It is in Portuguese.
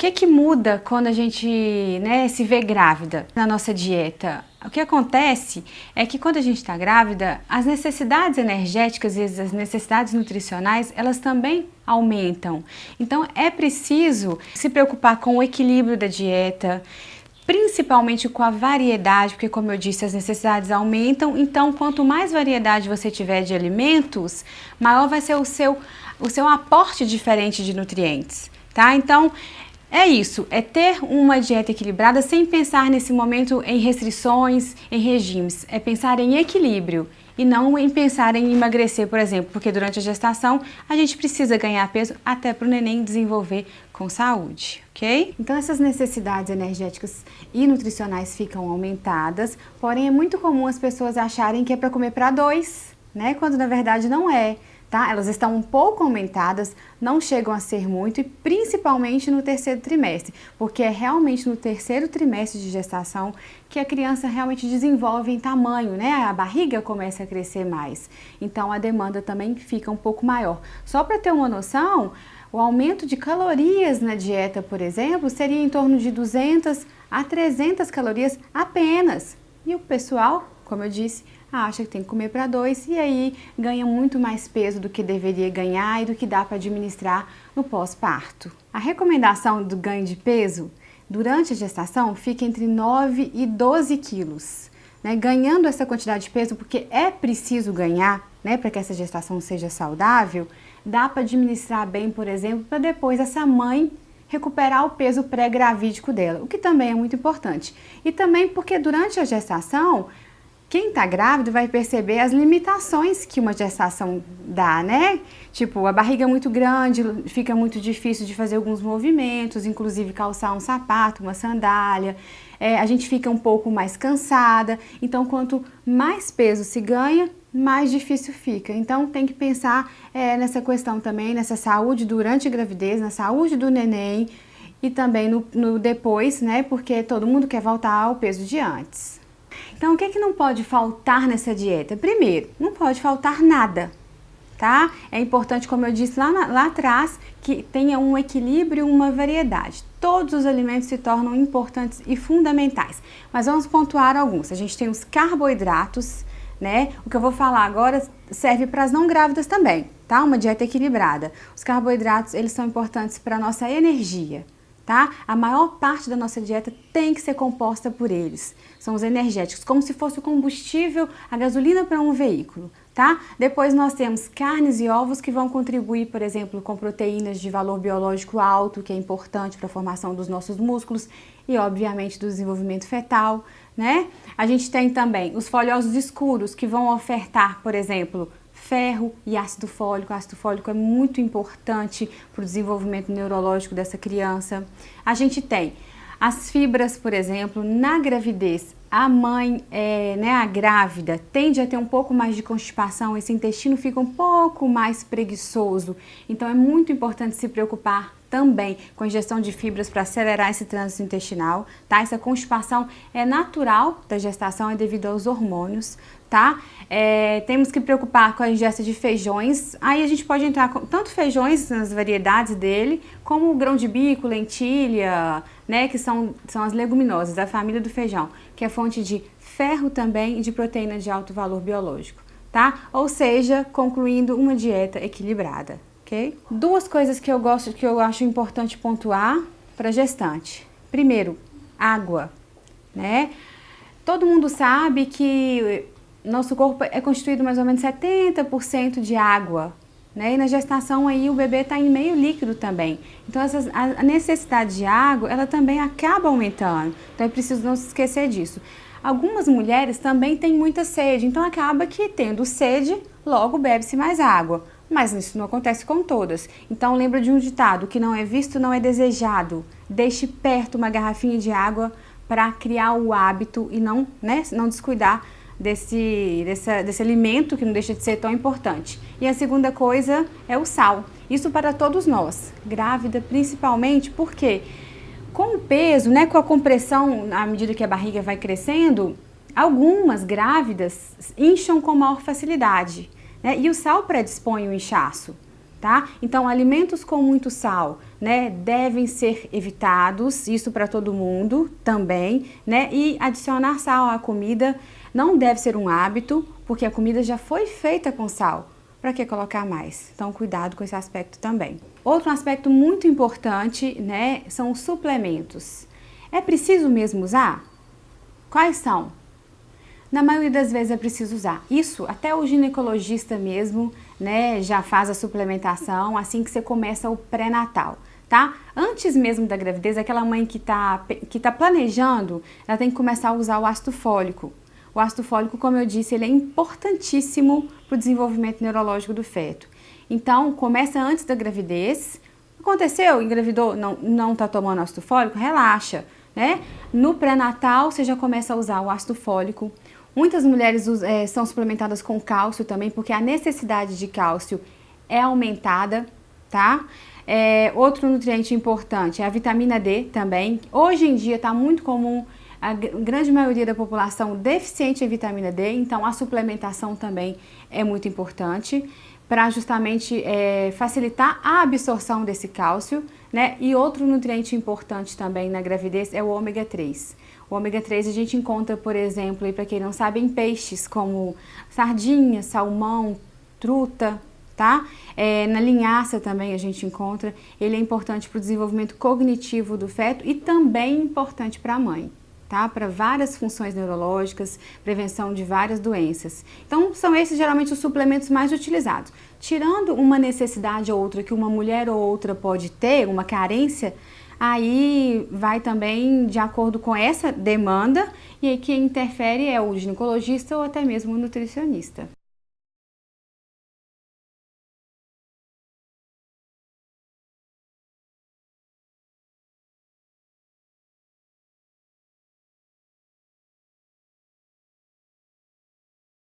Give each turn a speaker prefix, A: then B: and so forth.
A: que muda quando a gente, né, se vê grávida na nossa dieta? O que acontece é que quando a gente está grávida, as necessidades energéticas e as necessidades nutricionais, elas também aumentam. Então é preciso se preocupar com o equilíbrio da dieta, principalmente com a variedade, porque como eu disse, as necessidades aumentam. Então quanto mais variedade você tiver de alimentos, maior vai ser o seu aporte diferente de nutrientes, tá? Então é isso, é ter uma dieta equilibrada sem pensar nesse momento em restrições, em regimes. É pensar em equilíbrio e não em pensar em emagrecer, por exemplo, porque durante a gestação a gente precisa ganhar peso até para o neném desenvolver com saúde, ok? Então essas necessidades energéticas e nutricionais ficam aumentadas, porém é muito comum as pessoas acharem que é para comer para dois, né? Quando na verdade não é. Tá? Elas estão um pouco aumentadas, não chegam a ser muito, e principalmente no terceiro trimestre, porque é realmente no terceiro trimestre de gestação que a criança realmente desenvolve em tamanho, né? A barriga começa a crescer mais, então a demanda também fica um pouco maior. Só para ter uma noção, o aumento de calorias na dieta, por exemplo, seria em torno de 200 a 300 calorias apenas, e o pessoal, como eu disse, acha que tem que comer para dois e aí ganha muito mais peso do que deveria ganhar e do que dá para administrar no pós-parto. A recomendação do ganho de peso durante a gestação fica entre 9 e 12 quilos, né? Ganhando essa quantidade de peso, porque é preciso ganhar, né, para que essa gestação seja saudável, dá para administrar bem, por exemplo, para depois essa mãe recuperar o peso pré-gravídico dela, o que também é muito importante. E também porque durante a gestação, quem está grávido vai perceber as limitações que uma gestação dá, né? Tipo, a barriga é muito grande, fica muito difícil de fazer alguns movimentos, inclusive calçar um sapato, uma sandália. A gente fica um pouco mais cansada. Então, quanto mais peso se ganha, mais difícil fica. Então, tem que pensar nessa questão também, nessa saúde durante a gravidez, na saúde do neném e também no depois, né? Porque todo mundo quer voltar ao peso de antes. Então, o que não pode faltar nessa dieta? Primeiro, não pode faltar nada, tá? É importante, como eu disse lá atrás, que tenha um equilíbrio e uma variedade. Todos os alimentos se tornam importantes e fundamentais, mas vamos pontuar alguns. A gente tem os carboidratos, né? O que eu vou falar agora serve para as não grávidas também, tá? Uma dieta equilibrada. Os carboidratos, eles são importantes para a nossa energia. Tá? A maior parte da nossa dieta tem que ser composta por eles. São os energéticos, como se fosse o combustível, a gasolina para um veículo, tá? Depois nós temos carnes e ovos que vão contribuir, por exemplo, com proteínas de valor biológico alto, que é importante para a formação dos nossos músculos e, obviamente, do desenvolvimento fetal, né? A gente tem também os folhosos escuros, que vão ofertar, por exemplo, ferro e ácido fólico. O ácido fólico é muito importante para o desenvolvimento neurológico dessa criança. A gente tem as fibras, por exemplo, na gravidez. A mãe, a grávida, tende a ter um pouco mais de constipação, esse intestino fica um pouco mais preguiçoso. Então é muito importante se preocupar também com a ingestão de fibras para acelerar esse trânsito intestinal, tá? Essa constipação é natural da gestação, é devido aos hormônios, tá? Temos que preocupar com a ingesta de feijões. Aí a gente pode entrar com tanto feijões nas variedades dele, como o grão de bico, lentilha, né? Que são as leguminosas da família do feijão, que é fonte de ferro também e de proteína de alto valor biológico, tá? Ou seja, concluindo, uma dieta equilibrada. Okay? Duas coisas que eu acho importante pontuar para gestante. Primeiro, água, né? Todo mundo sabe que nosso corpo é constituído mais ou menos 70% de água, né? E na gestação aí o bebê está em meio líquido também. Então a necessidade de água, ela também acaba aumentando. Então é preciso não se esquecer disso. Algumas mulheres também têm muita sede, então acaba que tendo sede, logo bebe-se mais água. Mas isso não acontece com todas. Então lembra de um ditado: que não é visto, não é desejado. Deixe perto uma garrafinha de água para criar o hábito e não descuidar desse alimento que não deixa de ser tão importante. E a segunda coisa é o sal. Isso para todos nós, grávida principalmente, porque com o peso, né, com a compressão, à medida que a barriga vai crescendo, algumas grávidas incham com maior facilidade. Né? E o sal predispõe o inchaço. tá? Então, alimentos com muito sal, né, devem ser evitados, isso para todo mundo também, né? E adicionar sal à comida não deve ser um hábito, porque a comida já foi feita com sal. Para que colocar mais? Então, cuidado com esse aspecto também. Outro aspecto muito importante, né, são os suplementos. É preciso mesmo usar? Quais são? Na maioria das vezes é preciso usar. Isso, até o ginecologista mesmo, né, já faz a suplementação assim que você começa o pré-natal, tá? Antes mesmo da gravidez, aquela mãe que tá planejando, ela tem que começar a usar o ácido fólico. O ácido fólico, como eu disse, ele é importantíssimo para o desenvolvimento neurológico do feto. Então, começa antes da gravidez. Aconteceu, engravidou, não tá tomando ácido fólico? Relaxa, né? No pré-natal, você já começa a usar o ácido fólico. Muitas mulheres são suplementadas com cálcio também, porque a necessidade de cálcio é aumentada, tá? Outro nutriente importante é a vitamina D também. Hoje em dia está muito comum a grande maioria da população deficiente em vitamina D, então a suplementação também é muito importante para justamente facilitar a absorção desse cálcio, né? E outro nutriente importante também na gravidez é o ômega 3. O ômega 3 a gente encontra, por exemplo, e para quem não sabe, em peixes como sardinha, salmão, truta, tá? Na linhaça também a gente encontra. Ele é importante para o desenvolvimento cognitivo do feto e também importante para a mãe, tá? Para várias funções neurológicas, prevenção de várias doenças. Então, são esses geralmente os suplementos mais utilizados. Tirando uma necessidade ou outra que uma mulher ou outra pode ter, uma carência, aí vai também de acordo com essa demanda, e aí quem interfere é o ginecologista ou até mesmo o nutricionista.